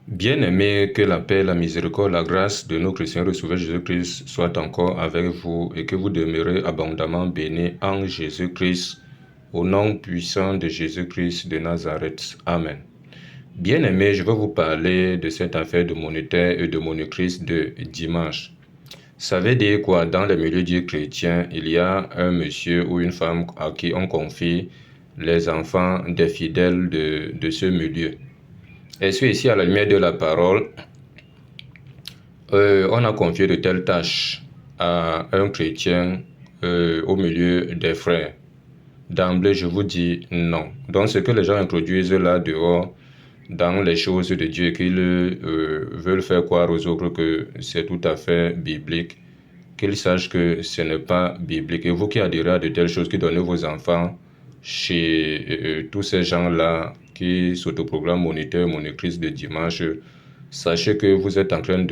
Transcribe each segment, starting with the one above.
Bien-aimés, que la paix, la miséricorde, la grâce de notre Seigneur et Sauveur Jésus-Christ soit encore avec vous et que vous demeurez abondamment bénis en Jésus-Christ, au nom puissant de Jésus-Christ de Nazareth. Amen. Bien-aimés, je vais vous parler de cette affaire de moniteur et de monitrice de dimanche. Ça veut dire quoi? Dans les milieux dits chrétiens, il y a un monsieur ou une femme à qui on confie les enfants des fidèles de ce milieu. Est-ce que ici, à la lumière de la parole, on a confié de telles tâches à un chrétien au milieu des frères? D'emblée, je vous dis non. Donc, ce que les gens introduisent là dehors, dans les choses de Dieu, qu'ils veulent faire croire aux autres que c'est tout à fait biblique, qu'ils sachent que ce n'est pas biblique. Et vous qui adhérez à de telles choses, qui donnez vos enfants chez tous ces gens-là qui s'autoproclament moniteurs, monitrices de dimanche, sachez que vous êtes en train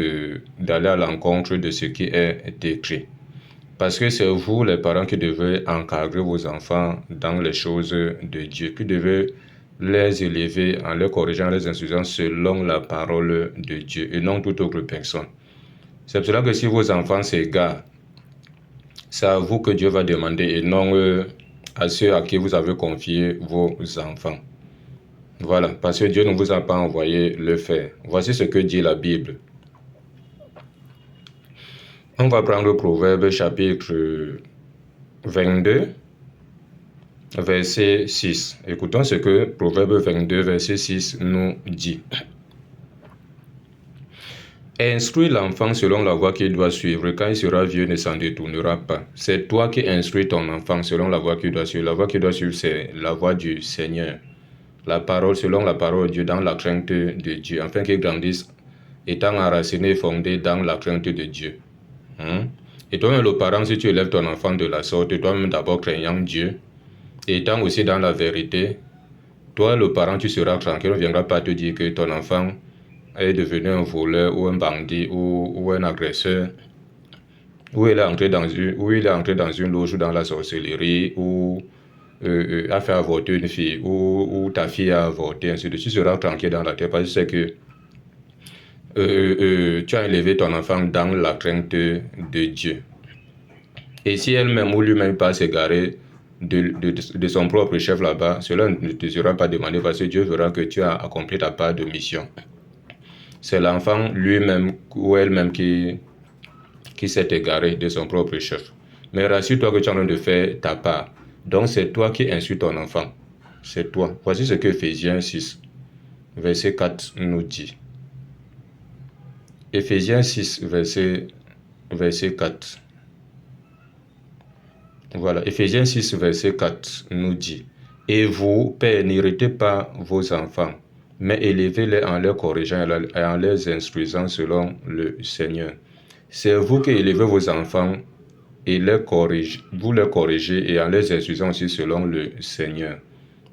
d'aller à l'encontre de ce qui est écrit. Parce que c'est vous, les parents, qui devez encadrer vos enfants dans les choses de Dieu, qui devez les élever en les corrigeant, en les instruisant selon la parole de Dieu et non toute autre personne. C'est pour cela que si vos enfants s'égarent, c'est à vous que Dieu va demander et non à ceux à qui vous avez confié vos enfants. Voilà, parce que Dieu ne vous a pas envoyé le faire. Voici ce que dit la Bible. On va prendre Proverbe chapitre 22, verset 6. Écoutons ce que Proverbe 22, verset 6 nous dit. Instruis l'enfant selon la voie qu'il doit suivre. Quand il sera vieux, ne s'en détournera pas. C'est toi qui instruis ton enfant selon la voie qu'il doit suivre. La voie qu'il doit suivre, c'est la voie du Seigneur. La parole, selon la parole de Dieu, dans la crainte de Dieu, afin qu'il grandisse, étant enraciné et fondé dans la crainte de Dieu. Et toi-même, le parent, si tu élèves ton enfant de la sorte, toi-même d'abord craignant Dieu, étant aussi dans la vérité, toi, le parent, tu seras tranquille. On ne viendra pas te dire que ton enfant est devenu un voleur ou un bandit ou un agresseur, ou il est entré dans une loge ou dans la sorcellerie, ou a fait avorter une fille, ou ta fille a avorté, ainsi de suite. Tu seras tranquille dans la tête parce que c'est que tu as élevé ton enfant dans la crainte de Dieu. Et si elle-même ou lui-même pas s'égarer de son propre chef là-bas, cela ne te sera pas demandé parce que Dieu verra que tu as accompli ta part de mission. C'est l'enfant lui-même ou elle-même qui s'est égaré de son propre chef. Mais rassure-toi que tu es en train de faire ta part. Donc c'est toi qui instruis ton enfant. C'est toi. Voici ce que Éphésiens 6, verset 4 nous dit. Éphésiens 6, verset 4. Voilà, Éphésiens 6, verset 4 nous dit. Et vous, pères, n'irritez pas vos enfants, mais élevez-les en les corrigeant et en les instruisant selon le Seigneur. C'est vous qui élevez vos enfants et vous les corrigez et en les instruisant aussi selon le Seigneur.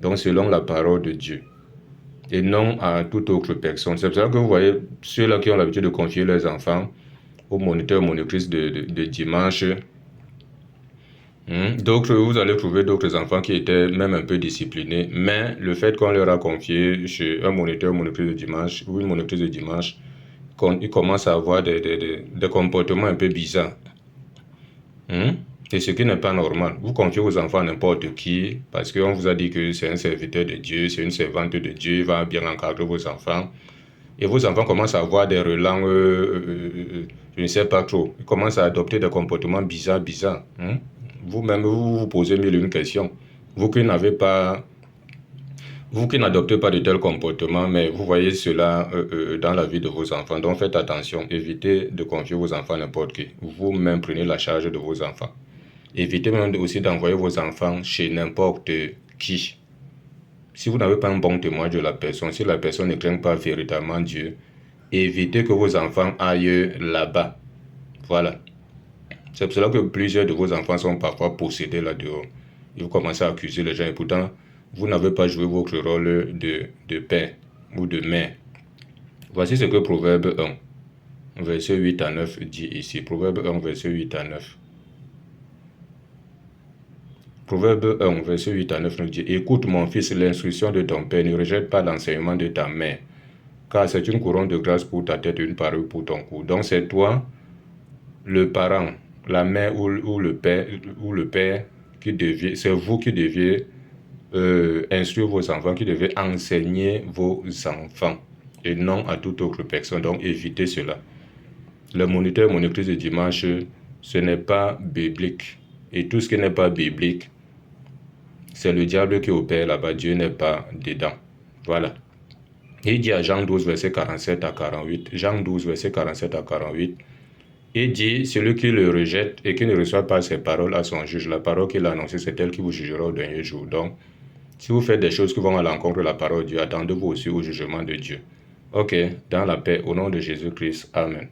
Donc selon la parole de Dieu. Et non à toute autre personne. C'est pour ça que vous voyez ceux-là qui ont l'habitude de confier leurs enfants aux moniteurs, monitrices de dimanche. D'autres, vous allez trouver d'autres enfants qui étaient même un peu disciplinés, mais le fait qu'on leur a confié chez un moniteur, monitrice de dimanche ou une monitrice de dimanche, ils commencent à avoir des comportements un peu bizarres. Et ce qui n'est pas normal. Vous confiez vos enfants à n'importe qui parce qu'on vous a dit que c'est un serviteur de Dieu, c'est une servante de Dieu, il va bien encadrer vos enfants. Et vos enfants commencent à avoir des relents, je ne sais pas trop. Ils commencent à adopter des comportements bizarres. Vous-même, vous vous posez mille et une questions. Vous qui n'adoptez pas de tels comportements, mais vous voyez cela dans la vie de vos enfants. Donc faites attention, évitez de confier vos enfants à n'importe qui. Vous-même prenez la charge de vos enfants. Évitez même aussi d'envoyer vos enfants chez n'importe qui. Si vous n'avez pas un bon témoin de la personne, si la personne ne craint pas véritablement Dieu, évitez que vos enfants aillent là-bas. Voilà. C'est pour cela que plusieurs de vos enfants sont parfois possédés là-dehors. Et vous commencez à accuser les gens et pourtant, vous n'avez pas joué votre rôle de père ou de mère. Voici ce que Proverbe 1, verset 8 à 9 dit ici. Proverbe 1, verset 8 à 9. Proverbe 1, verset 8 à 9 nous dit « Écoute mon fils l'instruction de ton père, ne rejette pas l'enseignement de ta mère, car c'est une couronne de grâce pour ta tête et une parure pour ton cou. Donc c'est toi, le parent, la mère ou le père qui devait, c'est vous qui deviez instruire vos enfants, qui devez enseigner vos enfants et non à toute autre personne. Donc évitez cela. Le moniteur, monitrice de dimanche, ce n'est pas biblique. Et tout ce qui n'est pas biblique, c'est le diable qui opère là-bas. Dieu n'est pas dedans. Voilà. Il dit à Jean 12, verset 47 à 48. Jean 12, verset 47 à 48. Il dit, celui qui le rejette et qui ne reçoit pas ses paroles à son juge, la parole qu'il a annoncée, c'est elle qui vous jugera au dernier jour. Donc, si vous faites des choses qui vont à l'encontre de la parole de Dieu, attendez-vous aussi au jugement de Dieu. Ok, dans la paix, au nom de Jésus-Christ. Amen.